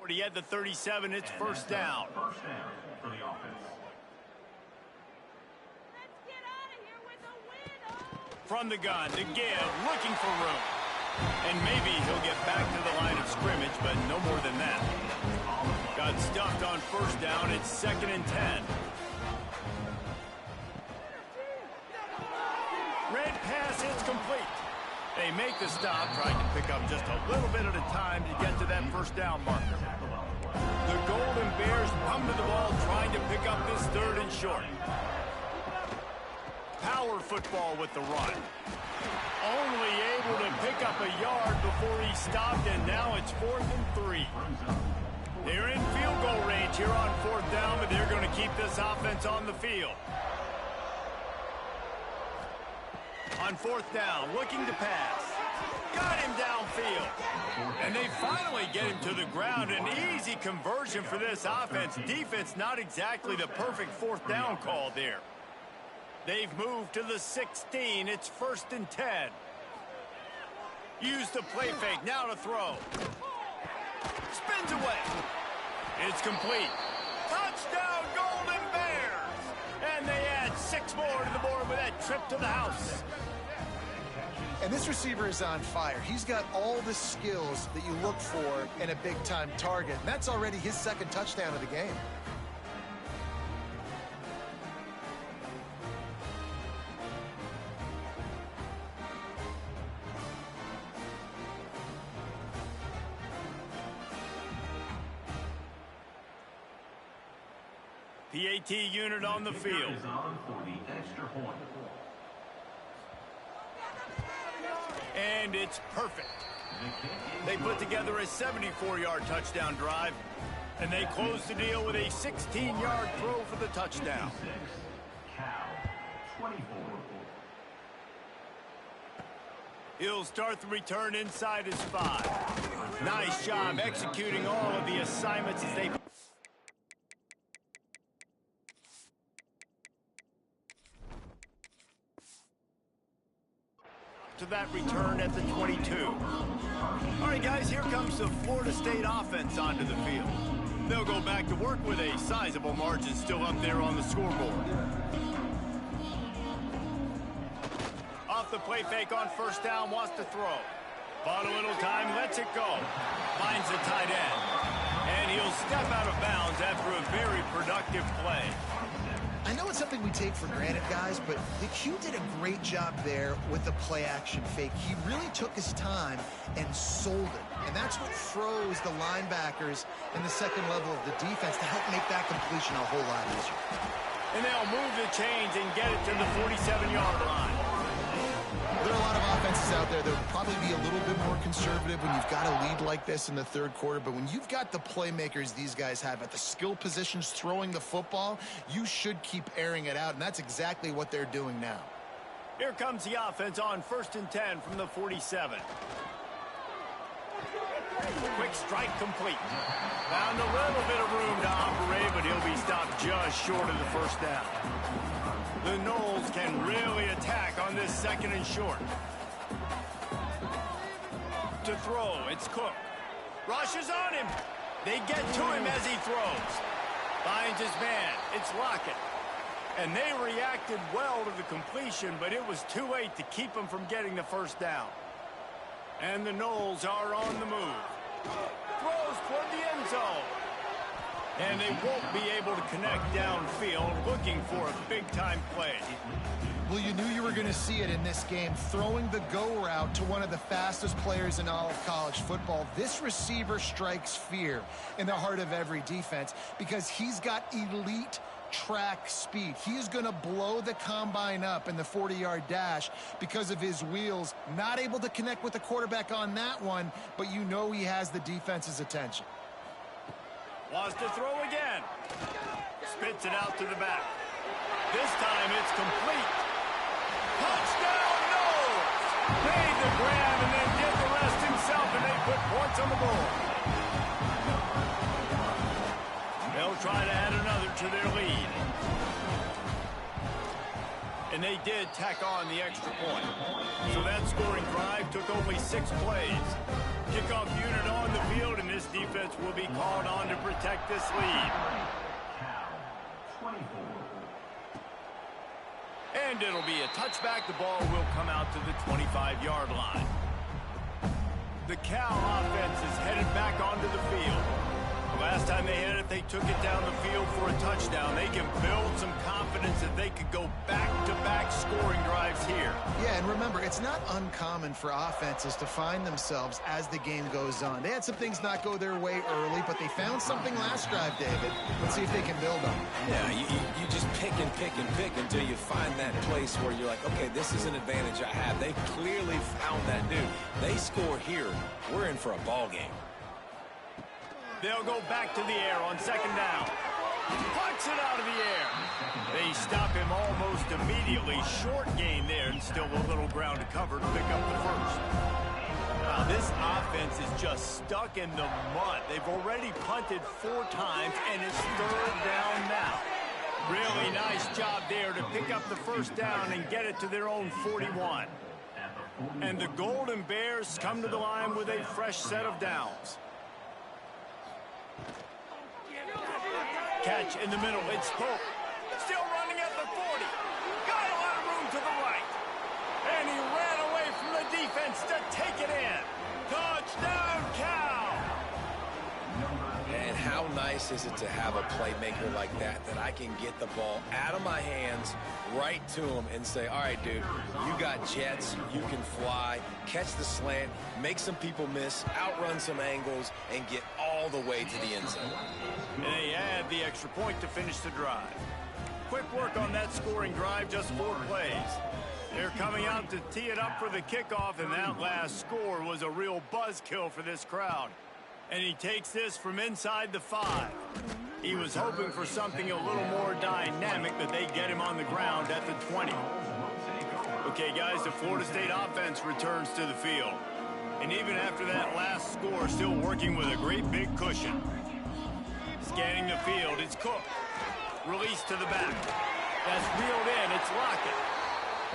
He had the 37. It's first down. First down for the offense. From the gun, to give, looking for room. And maybe he'll get back to the line of scrimmage, but no more than that. Got stuffed on first down. It's 2nd and 10. Red pass is complete. They make the stop, trying to pick up just a little bit at a time to get to that first down marker. The Golden Bears come to the ball, trying to pick up this 3rd and short. Power football with the run. Only able to pick up a yard before he stopped, and now it's 4th and 3. They're in field goal range here on 4th down, but they're going to keep this offense on the field. On 4th down, looking to pass. Got him downfield. And they finally get him to the ground. An easy conversion for this offense. Defense not exactly the perfect 4th down call there. They've moved to the 16. It's 1st and 10. Use the play fake. Now to throw. Spins away. It's complete. Touchdown, Golden Bears. And they add 6 more to the board with that trip to the house. And this receiver is on fire. He's got all the skills that you look for in a big-time target. And that's already his 2nd touchdown of the game. PAT unit on the field. Is on for the extra point. And it's perfect. They put together a 74-yard touchdown drive, and they close the deal with a 16-yard throw for the touchdown. Cal, 24. He'll start the return inside his 5. Nice job executing all of the assignments as they... to that return at the 22. All right, guys, here comes the Florida State offense onto the field. They'll go back to work with a sizable margin still up there on the scoreboard. Off the play fake on first down, wants to throw. Bought a little time, lets it go. Finds the tight end. And he'll step out of bounds after a very productive play. I know it's something we take for granted, guys, but the Q did a great job there with the play-action fake. He really took his time and sold it. And that's what froze the linebackers in the 2nd level of the defense to help make that completion a whole lot easier. And they'll move the chains and get it to the 47-yard line. There are a lot of offenses out there that will probably be a little bit more conservative when you've got a lead like this in the 3rd quarter. But when you've got the playmakers these guys have at the skill positions throwing the football, you should keep airing it out. And that's exactly what they're doing now. Here comes the offense on 1st and 10 from the 47. Quick strike complete. Found a little bit of room to operate, but he'll be stopped just short of the first down. The Noles can really attack on this 2nd and short. To throw, it's Cook. Rushes on him. They get to him as he throws. Finds his man. It's Lockett. And they reacted well to the completion, but it was too late to keep him from getting the first down. And the Noles are on the move. Throws toward the end zone. And they won't be able to connect downfield, looking for a big-time play. Well, you knew you were going to see it in this game, throwing the go route to one of the fastest players in all of college football. This receiver strikes fear in the heart of every defense because he's got elite track speed. He is going to blow the combine up in the 40-yard dash because of his wheels. Not able to connect with the quarterback on that one, but you know he has the defense's attention. Wants to throw again. Spits it out to the back. This time it's complete. Touchdown, Noles! Made the grab and then did the rest himself, and they put points on the board. They'll try to add another to their lead. And they did tack on the extra point. So that scoring drive took only 6 plays. Kickoff unit on the field, and this defense will be called on to protect this lead. Cal 24. And it'll be a touchback. The ball will come out to the 25-yard line. The Cal offense is headed back onto the field. The last time they had it, they took it down the field for a touchdown. They can build some confidence that they could go back-to-back scoring drives here. Yeah, and remember, it's not uncommon for offenses to find themselves as the game goes on. They had some things not go their way early, but they found something last drive, David. Let's see if they can build on it. Yeah, you just pick and pick and pick until you find that place where you're like, okay, this is an advantage I have. They clearly found that dude. They score here, we're in for a ball game. They'll go back to the air on second down. Plucks it out of the air. They stop him almost immediately. Short gain there, and still a little ground to cover to pick up the first. Now, this offense is just stuck in the mud. They've already punted 4 times, and it's third down now. Really nice job there to pick up the first down and get it to their own 41. And the Golden Bears come to the line with a fresh set of downs. Catch in the middle. It's Pope. Still running at the 40. Got a lot of room to the right. And he ran away from the defense to take it in. Touchdown, Cal! And how nice is it to have a playmaker like that I can get the ball out of my hands right to him and say, all right, dude, you got jets, you can fly, catch the slant, make some people miss, outrun some angles, and get all the way to the end zone. And they add the extra point to finish the drive. Quick work on that scoring drive, just 4 plays. They're coming out to tee it up for the kickoff, and that last score was a real buzzkill for this crowd. And he takes this from inside the 5. He was hoping for something a little more dynamic, but they get him on the ground at the 20. Okay, guys, the Florida State offense returns to the field. And even after that last score, still working with a great big cushion. Scanning the field, it's Cook. Release to the back. That's reeled in, it's Lockett.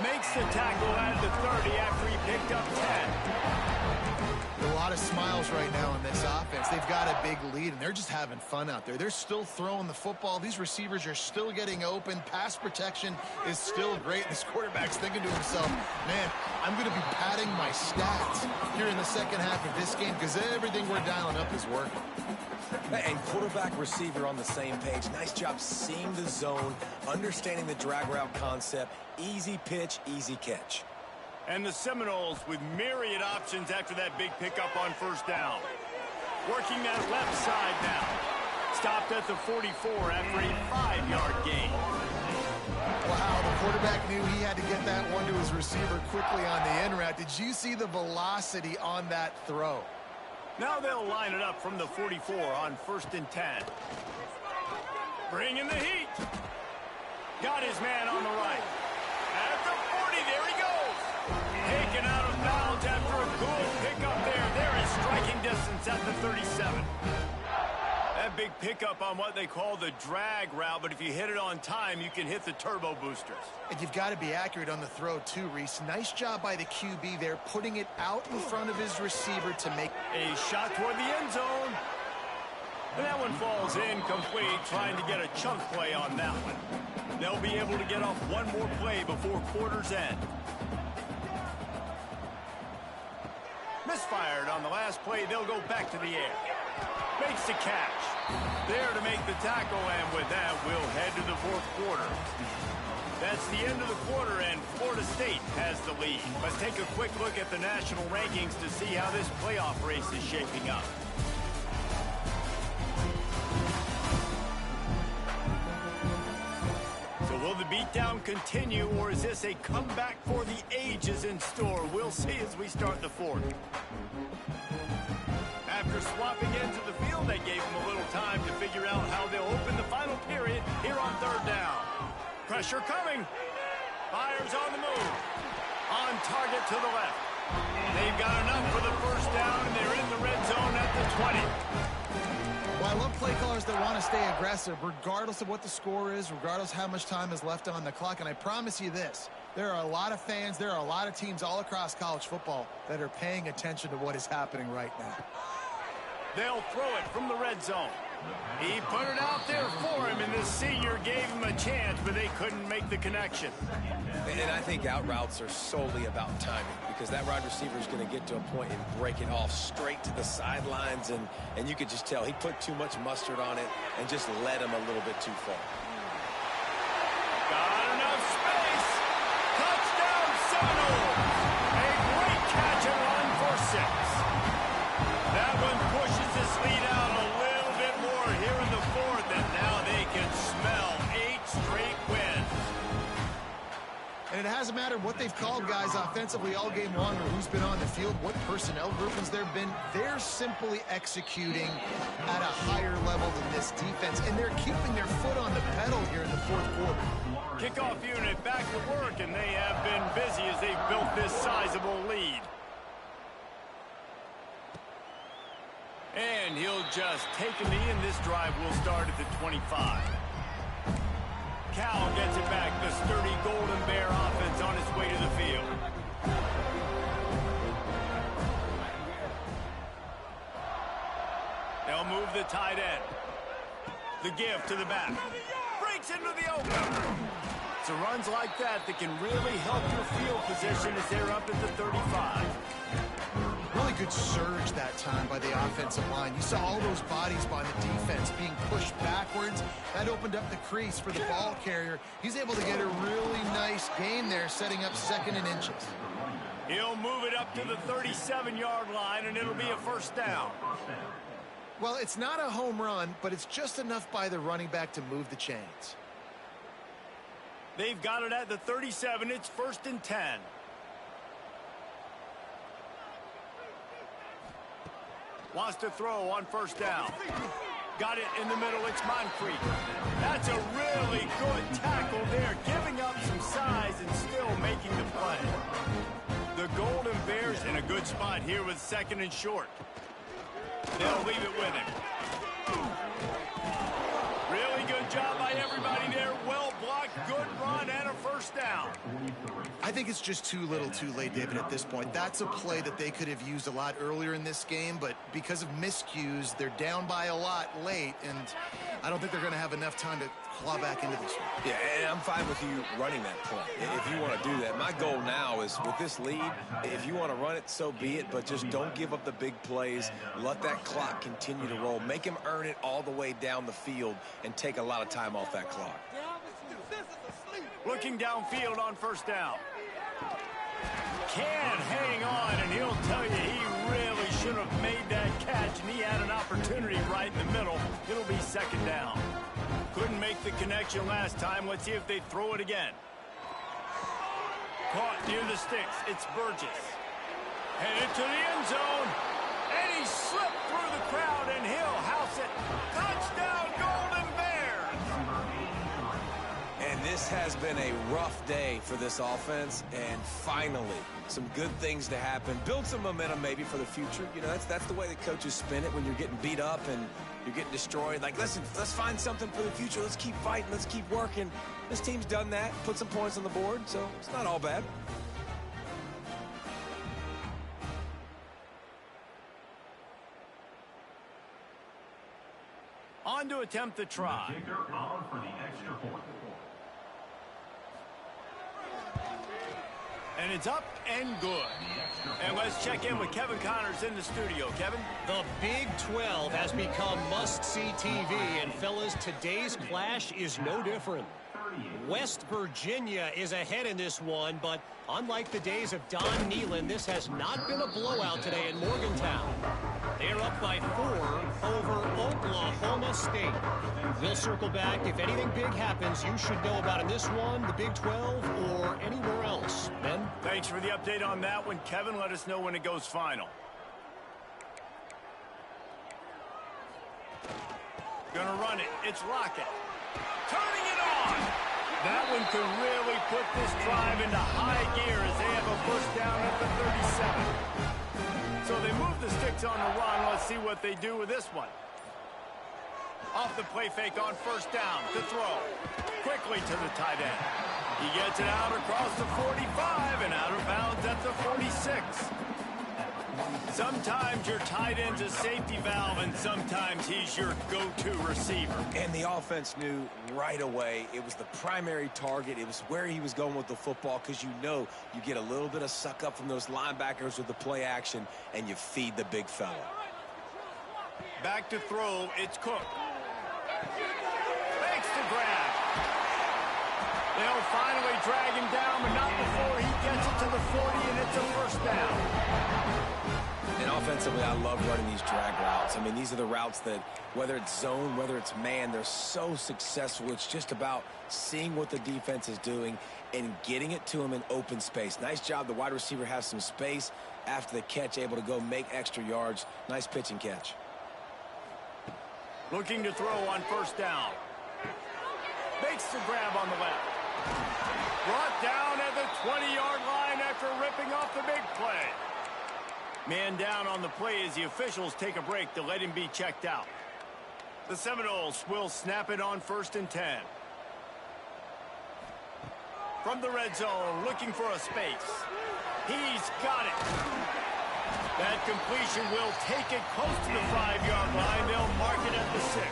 Makes the tackle at the 30 after he picked up 10. A lot of smiles right now in this offense. They've got a big lead, and they're just having fun out there. They're still throwing the football. These receivers are still getting open. Pass protection is still great. This quarterback's thinking to himself, man, I'm going to be padding my stats here in the second half of this game because everything we're dialing up is working. And quarterback receiver on the same page. Nice job seeing the zone, understanding the drag route concept. Easy pitch, easy catch. And the Seminoles with myriad options after that big pickup on first down. Working that left side now. Stopped at the 44 after a 5-yard gain. Wow, the quarterback knew he had to get that one to his receiver quickly on the in route. Did you see the velocity on that throw? Now they'll line it up from the 44 on 1st and 10. Bringing the heat. Got his man on the right. At the 40, there he goes. Taken out of bounds after a cool pickup there. There is striking distance at the 37. That big pickup on what they call the drag route, but if you hit it on time, you can hit the turbo boosters. And you've got to be accurate on the throw too, Reese. Nice job by the QB there, putting it out in front of his receiver to make a shot toward the end zone. And that one falls incomplete, trying to get a chunk play on that one. They'll be able to get off one more play before quarter's end. Misfired on the last play. They'll go back to the air. Makes the catch. There to make the tackle, and with that, we'll head to the 4th quarter. That's the end of the quarter, and Florida State has the lead. Let's take a quick look at the national rankings to see how this playoff race is shaping up. So will the beatdown continue, or is this a comeback for the ages in store? We'll see as we start the 4th. After swapping into the field, they gave them a little time to figure out how they'll open the final period here on 3rd down. Pressure coming. Fires on the move. On target to the left. They've got enough for the first down, and they're in the red zone at the 20. Well, I love play callers that want to stay aggressive, regardless of what the score is, regardless of how much time is left on the clock. And I promise you this, There are a lot of fans, there are a lot of teams all across college football that are paying attention to what is happening right now. They'll throw it from the red zone. He put it out there for him, and the senior gave him a chance, but they couldn't make the connection. And I think out routes are solely about timing, because that wide receiver is going to get to a point and break it off straight to the sidelines, and you could just tell he put too much mustard on it and just led him a little bit too far. Got enough space. Touchdown Seminoles. A great catch and run for 6. That one pushes this lead out a little bit more here in the 4th, and now they can smell 8 straight wins. And it hasn't mattered what they've called guys offensively all game long or who's been on the field, what personnel groupings there have been. They're simply executing at a higher level than this defense, and they're keeping their foot on the pedal here in the 4th quarter. Kickoff unit back to work, and they have been busy as they've built this sizable lead. And he'll just take a knee, and this drive will start at the 25. Cal gets it back, the sturdy Golden Bear offense on its way to the field. They'll move the tight end. The give to the back. Breaks into the open. So runs like that can really help your field position as they're up at the 35. Really good surge that time by the offensive line. You saw all those bodies by the defense being pushed backwards. That opened up the crease for the ball carrier. He's able to get a really nice gain there, setting up 2nd and inches. He'll move it up to the 37-yard line, and it'll be a 1st down. Well, it's not a home run, but it's just enough by the running back to move the chains. They've got it at the 37. It's 1st and 10. Wants to throw on 1st down. Got it in the middle. It's Moncrief. That's a really good tackle there, giving up some size and still making the play. The Golden Bears in a good spot here with 2nd and short. They'll leave it with him. Really good job by everybody there. Well blocked, good run, and a 1st down. I think it's just too little too late, David, at this point. That's a play that they could have used a lot earlier in this game, but because of miscues, they're down by a lot late, and I don't think they're going to have enough time to claw back into this one. Yeah, and I'm fine with you running that play if you want to do that. My goal now is with this lead, if you want to run it, so be it, but just don't give up the big plays. Let that clock continue to roll. Make him earn it all the way down the field and take a lot of time off that clock. Looking downfield on 1st down. Can hang on, and he'll tell you he really should have made that catch, and he had an opportunity right in the middle. It'll be 2nd down. Couldn't make the connection last time. Let's see if they throw it again. Caught near the sticks. It's Burgess. Headed to the end zone. And he slipped through the crowd, and he'll house it. Touchdown, Golden Bears! And this has been a rough day for this offense, and finally, some good things to happen. Build some momentum maybe for the future. You know, that's the way the coaches spin it when you're getting beat up and you're getting destroyed. Like, listen, let's find something for the future. Let's keep fighting. Let's keep working. This team's done that, put some points on the board, so it's not all bad. On to attempt the try. Kicker on for the extra point. And it's up and good. And let's check in with Kevin Connors in the studio. Kevin? The Big 12 has become must-see TV, and fellas, today's clash is no different. West Virginia is ahead in this one, but unlike the days of Don Nehlen, this has not been a blowout today in Morgantown. They're up by 4 over Oklahoma State. We'll circle back. If anything big happens, you should know about in this one, the Big 12, or anywhere else. Ben? Thanks for the update on that one, Kevin. Let us know when it goes final. Gonna run it. It's Lockett. Turning it on. That one could really put this drive into high gear as they have a 1st down at the 37. So they move the sticks on the run. Let's see what they do with this one. Off the play fake on 1st down to throw. quickly to the tight end. He gets it out across the 45 and out of bounds at the 46. Sometimes your tight end's a safety valve, and sometimes he's your go-to receiver. And the offense knew right away it was the primary target. It was where he was going with the football, because you know you get a little bit of suck up from those linebackers with the play action, and you feed the big fella. Back to throw, it's Cook. Makes the grab. They'll finally drag him down, but not before he gets it to the 40, and it's a first down. And offensively, I love running these drag routes. I mean, these are the routes that, whether it's zone, whether it's man, they're so successful. It's just about seeing what the defense is doing and getting it to them in open space. Nice job. The wide receiver has some space after the catch, able to go make extra yards. Nice pitch and catch. Looking to throw on first down. Makes the grab on the left. Brought down at the 20-yard line after ripping off the big play. Man down on the play as the officials take a break to let him be checked out. The Seminoles will snap it on 1st and 10. From the red zone, looking for a space. He's got it. That completion will take it close to the 5-yard line. They'll mark it at the 6.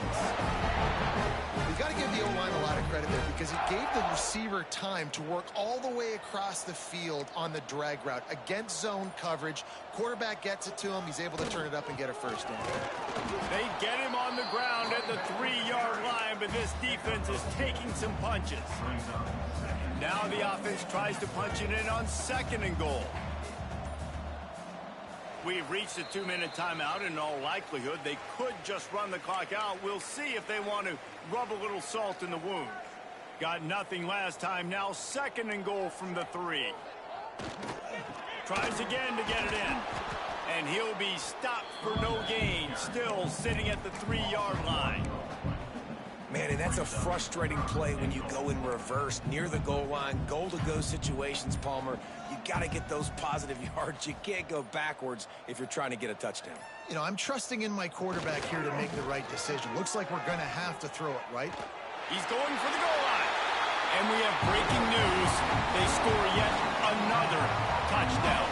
You've got to give the O-line a lot of credit there, because he gave the receiver time to work all the way across the field on the drag route against zone coverage. Quarterback gets it to him. He's able to turn it up and get a first down. They get him on the ground at the 3-yard line, but this defense is taking some punches. Now the offense tries to punch it in on 2nd and goal. We've reached a 2-minute timeout. In all likelihood, they could just run the clock out. We'll see if they want to rub a little salt in the wound. Got nothing last time. Now 2nd and goal from the 3. Tries again to get it in. And he'll be stopped for no gain. Still sitting at the 3-yard line. Man, and that's a frustrating play when you go in reverse near the goal line. Goal-to-go situations, Palmer. You got to get those positive yards. You can't go backwards if you're trying to get a touchdown. You know, I'm trusting in my quarterback here to make the right decision. Looks like we're going to have to throw it, right? He's going for the goal line. And we have breaking news. They score yet another touchdown.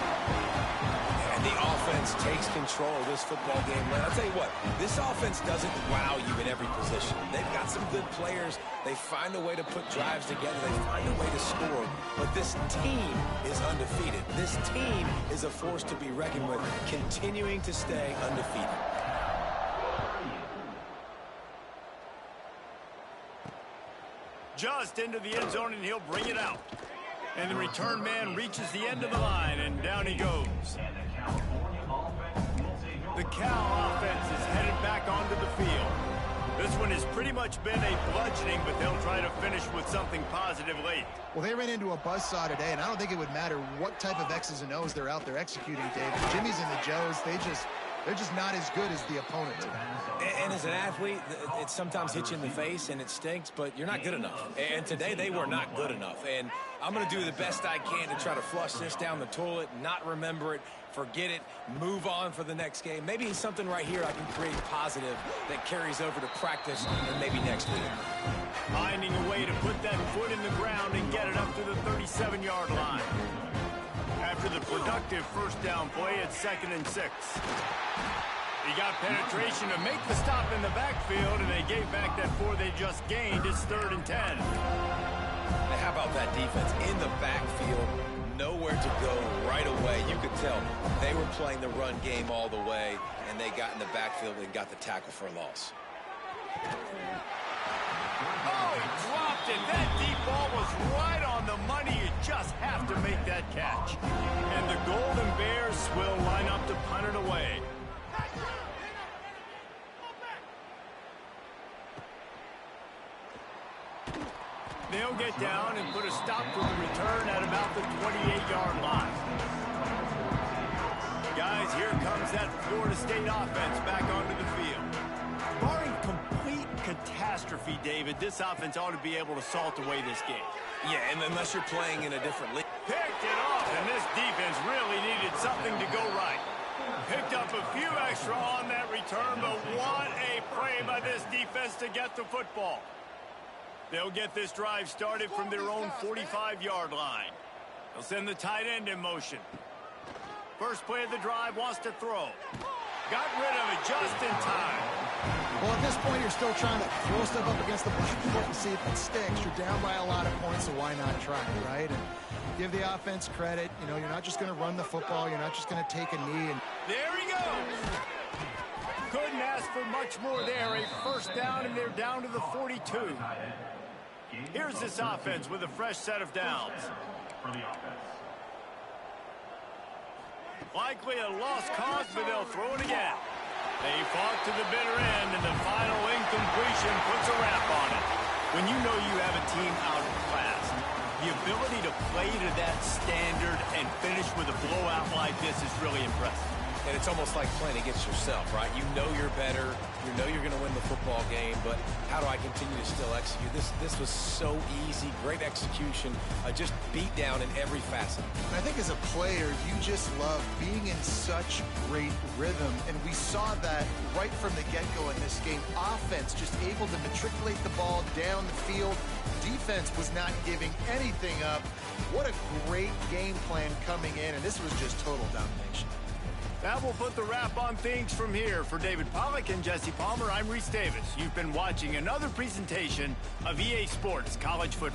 And the offense takes control of this football game. Man, I'll tell you what, this offense doesn't wow you in every position. They've got some good players. They find a way to put drives together. They find a way to score. But this team is undefeated. This team is a force to be reckoned with, continuing to stay undefeated. Just into the end zone, and he'll bring it out. And the return man reaches the end of the line, and down he goes. The Cal offense is headed back onto the field. This one has pretty much been a bludgeoning, but they'll try to finish with something positive late. Well, they ran into a buzzsaw today, and I don't think it would matter what type of X's and O's they're out there executing, Dave. The Jimmies and the Joes, they're just not as good as the opponent. And as an athlete, it sometimes hits you in the face and it stinks, but you're not good enough. And today they were not good enough. And I'm going to do the best I can to try to flush this down the toilet, not remember it, forget it, move on for the next game. Maybe something right here I can create positive that carries over to practice and maybe next week. Finding a way to put that foot in the ground and get it up to the 37-yard line. After the productive first down play, it's 2nd and 6. He got penetration to make the stop in the backfield, and they gave back that 4 they just gained. It's 3rd and 10. Now, how about that defense in the backfield? Nowhere to go right away. You could tell they were playing the run game all the way, and they got in the backfield and got the tackle for a loss. Oh, he dropped it. That deep ball was right on the money. You just have to make that catch. And the Golden Bears will line up to punt it away. They'll get down and put a stop to the return at about the 28-yard line. Guys, here comes that Florida State offense back onto the field. Barring complete catastrophe, David, this offense ought to be able to salt away this game. Yeah, and unless you're playing in a different league. Picked it off, and this defense really needed something to go right. Picked up a few extra on that return, but what a play by this defense to get the football. They'll get this drive started from their own 45-yard line. They'll send the tight end in motion. First play of the drive, wants to throw. Got rid of it just in time. Well, at this point, you're still trying to throw stuff up against the blackboard and see if it sticks. You're down by a lot of points, so why not try, right? And give the offense credit. You know, you're not just going to run the football. You're not just going to take a knee. And there he goes. Couldn't ask for much more there. A first down, and they're down to the 42. Here's this offense with a fresh set of downs. Likely a lost cause, but they'll throw it again. They fought to the bitter end, and the final incompletion puts a wrap on it. When you know you have a team out of class, the ability to play to that standard and finish with a blowout like this is really impressive. And it's almost like playing against yourself, right? You know you're better. You know you're going to win the football game, but how do I continue to still execute? This was so easy, great execution, just beat down in every facet. And I think as a player, you just love being in such great rhythm, and we saw that right from the get-go in this game. Offense just able to matriculate the ball down the field. Defense was not giving anything up. What a great game plan coming in, and this was just total domination. That will put the wrap on things from here. For David Pollack and Jesse Palmer, I'm Reese Davis. You've been watching another presentation of EA Sports College Football.